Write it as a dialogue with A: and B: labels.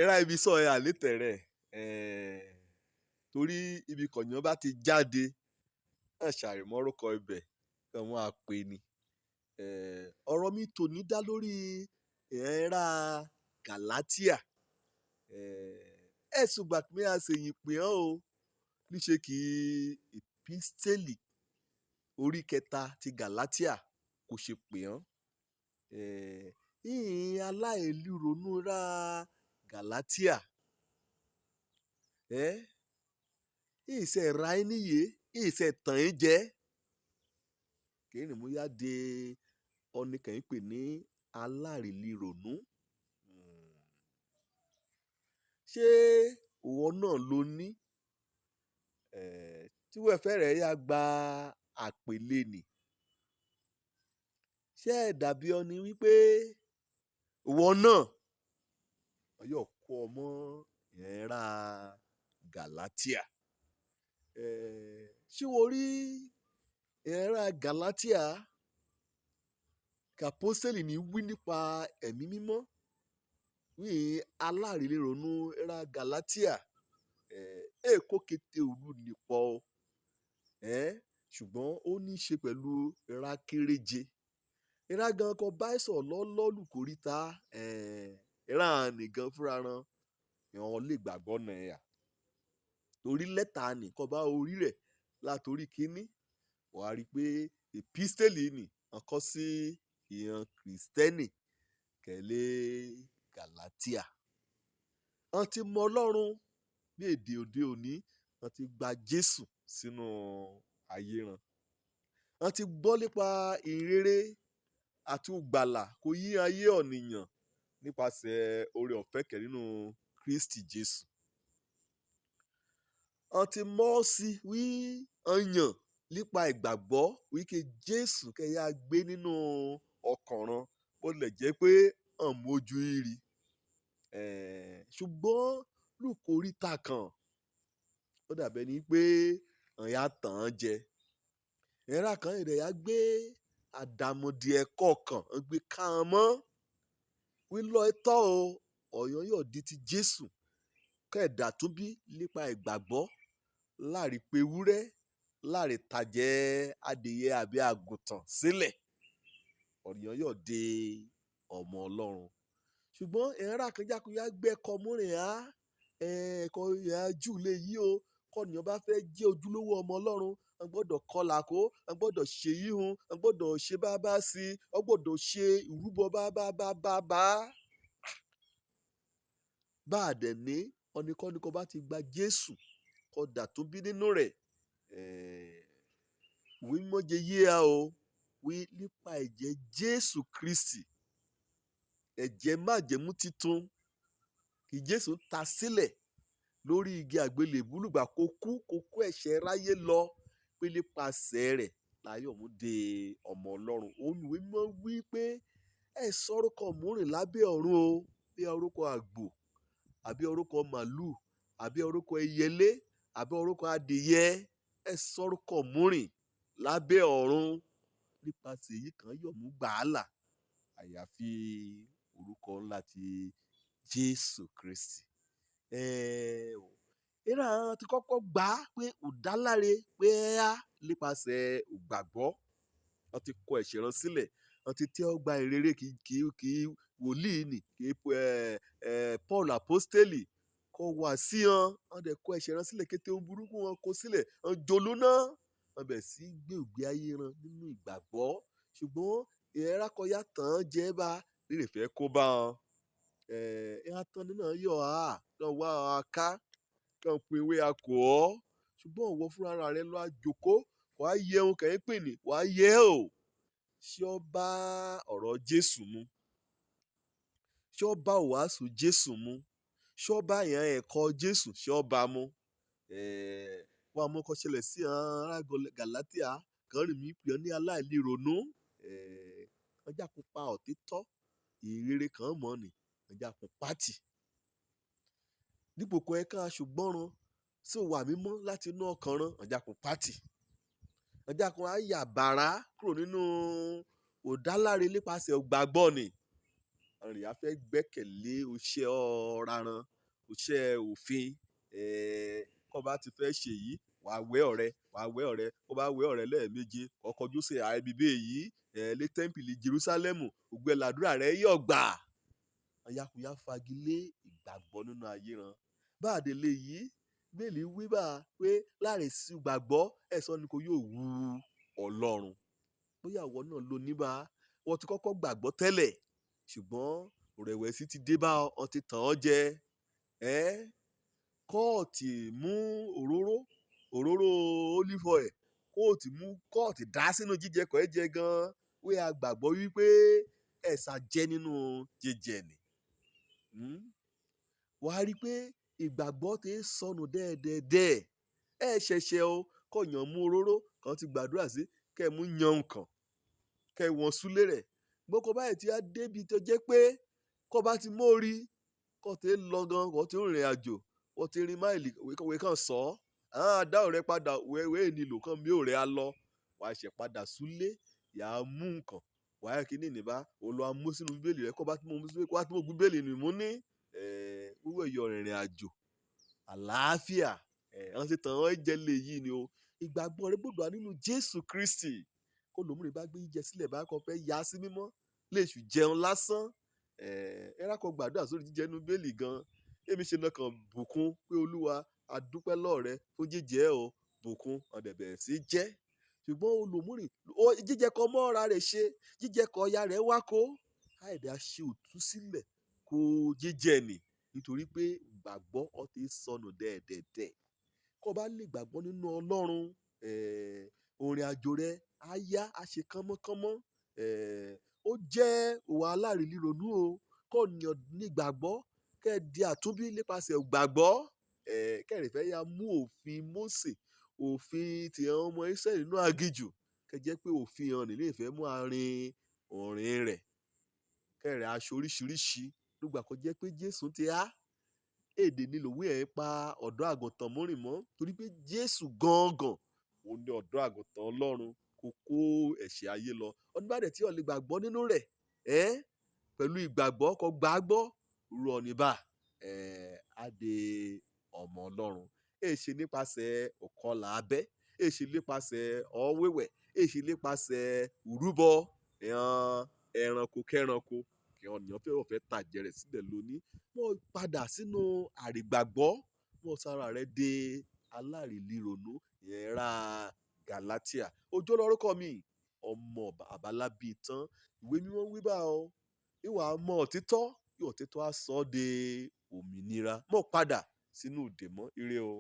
A: Era ibi sọ ẹ àlétẹ̀rẹ̀ torí ibi kọ̀yàn bá ti jáde náà ṣàrìmọ́rúkọ ibẹ̀ kí wọ́n á pè ní. Ọ̀rọ̀ mi tòní dá lórí ẹ̀rá Galátíà. Ẹ̀sùn gbàgbé àṣeyìn pé hàn o níṣe kí ìpísítélì orí 3 ti Galátíà kò ṣe pè hàn. Ìhìn aláìlérònú ra Galátíà. Ìṣe ra níyè ìṣe tàn ń jẹ́. Kí ni mo yá de ọ̀nìkàn pè ní aláìlérònú. Ṣé òwò náà ló ní? Tí wọ́n fẹ́rẹ̀ yá gba àpèlé nì. Ṣé ẹ dàbí ọ ní wípé òwò náà yóò kó ọmọ ẹ̀rá Galátíà? Ṣé o rí ẹ̀rá Galátíà kàpọ́sẹ̀lì ní wí nípa ẹ̀mí mímọ́? Wí aláìlérònú ẹ̀rá Galátíà. Èkó kété òru nìpọ̀ o. Ṣùgbọ́n ó ní í ṣe pẹ̀lú ẹ̀rá kéréje. Ẹ̀rá gan kan bá ẹ̀sọ̀ lọ́lọ́lù kórìíta. Ẹ̀rá nìgan fúnra ran ìhàn lè gbàgbọ́ náà yà. Torí lẹ́tà nì kan bá orí rẹ̀ látorí kíní. Wàá rí pé ìpísítélì nì ọkọ sí ìhàn kìrìsìtẹ́nì kẹ̀lé Galátíà. Wọ́n ti mọ Ọlọ́run ní èdè òde òní. Wọ́n ti gba Jésù sínú ayé wọn. Wọ́n ti gbọ́ nípa ìrere àti ìgbàlà kò yí ayé ọ̀nìyàn nípasẹ̀ oore ọ̀fẹ́ kẹ̀ nínú Kristi Jésù. Wọ́n ti mọ̀ sí wí ọyàn nípa ìgbàgbọ́ wípé Jésù kẹ̀yà gbé nínú ọkàn wọn bó lè jẹ́ pé hàn mójú rí. Ṣùgbọ́n lùkóríta kan ó dàbẹ̀ ní pé àyà tàn án jẹ. Ẹ̀rá kan ìrẹ̀ yá gbé àdàmọ̀dì ẹ̀kọ́ kan gbé ká wọn mọ́. Wí lọ ẹtọ́ o ọ̀yàn yóò di ti Jésù kẹ̀dà tún bí nípa ìgbàgbọ́ láàrin pé wúrẹ́ láàrin tàjẹ́ adìyẹ àbí àgùntàn sílẹ̀. Ọ̀yàn yóò di ọmọ Ọlọ́run. Ṣùgbọ́n ẹ̀rá kan jákúyá gbé ẹ̀kọ́ múrin á. Ẹ̀kọ́ ìyá jù lè yí o. Kọ́nìyàn bá fẹ́ jẹ́ ojúlówó ọmọ Ọlọ́run. Wọ́n gbọ́dọ̀ kọlà kó. Wọ́n gbọ́dọ̀ ṣe yíhun. Wọ́n gbọ́dọ̀ ṣe bábá sí. Wọ́n gbọ́dọ̀ ṣe ìrúbọ bábá. Bá a dẹ̀ ní ọ̀nìkọ́ni kan bá ti gba Jésù kọ́dà tó bí nínú rẹ̀. Wí mọ́jẹ yé a o. Wí nípa ẹ̀jẹ̀ Jésù Kristi. Ẹ̀jẹ̀ májẹ̀mú titun kí Jésù ta sílẹ̀ lórí igi àgbélébùú lùgbà kó kó ẹ̀ṣẹ̀ ráyé lọ pé nípasẹ̀ rẹ̀ láyọ̀ mú de ọmọ Ọlọ́run. Olùwé mọ́ wí pé ẹ sọ̀rọ̀kọ múrin lábẹ́ ọ̀run o. Bí orúkọ àgbò àbí orúkọ màlúù àbí orúkọ ẹyẹlé àbí orúkọ adìyẹ. Ẹ sọ̀rọ̀kọ múrin lábẹ́ ọ̀run nípasẹ̀ èyí kan yọ̀ mú gbàálà àyàfi orúkọ ńlá ti Jésù Kristi. Ẹ̀rá ti kọ́kọ́ gbà pé òdáláre pé á nípasẹ̀ ìgbàgbọ́. Wọ́n ti kọ ẹ̀ṣẹ̀ wọn sílẹ̀. Wọ́n ti tẹ́ ọgbà ìrere kí wòlíì nì kí Paul apostoli kọ wá sí wọn. Wọ́n dẹ̀ kọ ẹ̀ṣẹ̀ wọn sílẹ̀ kété ohun burúkú wọn kó sílẹ̀. Wọ́n jolú náà. Wọ́n bẹ̀ sí gbé ògbé ayé wọn nínú ìgbàgbọ́. Ṣùgbọ́n ẹ̀rá kan yá tàn án jẹ́ bá rírè fẹ́ kó bá wọn. Ẹ̀rá tán nínú yọ̀ á lọ wá aká kàn pé ewé akọ ọ́. Ṣùgbọ́n òwò fúnra rẹ̀ lọ àjòkó wàá yẹ ohun kẹ́yìn pè ní wàá yẹ o. Ṣé ọ bá ọ̀rọ̀ Jésù mu? Ṣé ọ bá wàásù Jésù mu? Ṣé ọ bá ìyàn ẹ̀kọ́ Jésù ṣé ọ bá mu? Wọ́n àmọ́ kan ṣẹlẹ̀ sí ará Galátíà kan rìn mí pè ọ́ ní aláìlérònú. Ọjà kò pa òtítọ́ ìrere kan mọ́ ni ọjà kò pátì. Dípò kan ẹ̀ka ṣùgbọ́n sí wà mímọ́ láti inú ọkàn ran ọjà kò pátì. Ọjà kan á yà bàrá kúrò nínú òdáláre nípasẹ̀ ìgbàgbọ́ ni. àrìn á fẹ́ gbẹ́kẹ̀lé oṣẹ́ ọ̀raran, oṣẹ́ òfin. Kọ́ bá ti fẹ́ ṣe yìí, wàá wẹ̀ ọ̀rẹ́, kó bá wẹ̀ ọ̀rẹ́ lẹ́ẹ̀méje, ọkọ̀jú sí àìbíbé yìí, lé tẹ́ḿpìlì Jerúsálẹ́mù, ògbẹ́ làdúrà rẹ̀ yọ̀ gbà. Ayakuya fagilé ìgbàgbọ́ nínú ayé ran. Báàdé lè yí, bẹ́ẹ̀lì wí bá pé láàrin sí ìgbàgbọ́ ẹ̀sọ́ ni kò yóò wu Ọlọ́run. Bóyá ìwọ náà ló níbà, wọ́n ti kọ́kọ́ gbàgbọ́ tẹ́lẹ̀, ṣùgbọ́n rẹ̀wẹ̀sì ti dé bá ọ ti tàn ọ́ jẹ. Kọ́ọ̀tì mú òróró olive oil, kọ́ọ̀tì dá sínú jíjẹ kọ́ ẹ jẹ gan-an. Wé a gbàgbọ́ wípé ẹ̀sà jẹ́ nínú jíjẹ ni. Wàá rí i pé ìgbàgbọ́ ti sọnù dẹ́ẹ̀dẹ́ẹ̀dẹ́. Ẹ ṣẹ̀ṣẹ̀ o kọ̀yàn mú òróró kan ti gbàdúrà sí kẹ́ ẹ mú yan nǹkan kẹ́ ẹ wọ́n súlé rẹ̀. Gbogbo báyìí tí a débi tó jẹ́ pé kọ́ bá ti mórí kọ́ ti lọ gan, kọ́ ti rìnrìn àjò, wọ́n ti rin máìlì òwe kan sọ ọ́. Àdá ọ̀rẹ́ padà wẹ́ẹ́ nílò kan mi ò rẹ́ a lọ. Wàá ṣẹ̀ padà súlé, yà á mú nǹkan. Wàá kí ní ìnìbá, òun lọ amú sínú bíbélì rẹ̀ kọ́ bá ti mú bíbélì nì mú ní wíwọ̀ ìyọ̀ rìnrìn àjò. Àlàáfíà, wọ́n ti tàn án jẹ́ lè yí ni o. Ìgbàgbọ́ rẹ gbọ́dọ̀ wà nínú Jésù Kristi. Kó lòmùrè bá gbé jíjẹ sílẹ̀ bá kọ́ fẹ́ yá sí mímọ́, lè ṣù jẹun lásán. Ẹ rákọ̀ gbàdúrà sórí jíjẹ inú bíbélì gan. Èmi ṣe náà kàn bùkún pé Olúwa a dúpẹ́ lọ́wọ́ rẹ fún jíjẹ o, bùkún ọ̀dẹ̀ bẹ̀rẹ̀ sí jẹ́. Ṣùgbọ́n olùmúrì jíjẹ kọ mọ́ ara rẹ̀ ṣe, jíjẹ kọ ọya rẹ̀ wá kó. Àìdá ṣe òtú sílẹ̀ kó jíjẹ nì, nítorí pé ìgbàgbọ́ ọ ti sọnù dẹ́ẹ̀dẹ́ẹ̀dẹ́. Kó bá lè gbàgbọ́ nínú Ọlọ́run, òrìn àjò rẹ̀ á yá, á ṣe kánmọ́kánmọ́. Ó jẹ́ òwà alárìnlérònú o. Kó yàn ní ìgbàgbọ́, kẹ́ ẹ di àtúnbí nípasẹ̀ ìgbàgbọ́. Kẹ́rìn fẹ́ ya mú òfin Mósè, òfin ti àwọn ọmọ Ísírẹ́lì nínú aginjù. Kẹ́ jẹ́ pé òfin hàn nílé ìfẹ́ mú àárín òrìn rẹ̀. Kẹ́rìn aṣọ oríṣiríṣi nígbà kan jẹ́ pé Jésù ti há. Èdè nílò wí ẹ̀ pa ọ̀dọ́ àgùntàn mórìn mọ́, torí pé Jésù gangan òun ni ọ̀dọ́ àgùntàn Ọlọ́run kó kó ẹ̀ṣẹ̀ ayé lọ. Ọdún bá dẹ̀ tí ó lè gbàgbọ́ nínú rẹ̀, pẹ̀lú ìgbàgbọ́ kó gbàgbọ́ rú ọ níbà, á de ọmọ Ọlọ́run. Èṣe nípasẹ̀ ọ̀kọlà abẹ́, èṣe nípasẹ̀ ọ̀wẹ̀wẹ̀, èṣe nípasẹ̀ ìrúbọ ẹranko kẹranko kí ọ̀nìyàn fẹ́ tàjẹ̀ rẹ̀ sílẹ̀ lónìí. Wọ́n padà sínú àrìgbàgbọ́, wọ́n sára rẹ̀ dé alárìnlérònú, ìyẹn ra Galátíà. Ojú lórúkọ mi, ọmọ àbálábí tán. Ìwé mímọ́ wí bá ọ, ìwà mọ̀ òtítọ́, yóò òtítọ́ á sọ ọ́ de òmìnira. Mọ̀ padà sínú ìdè mọ́ ire o.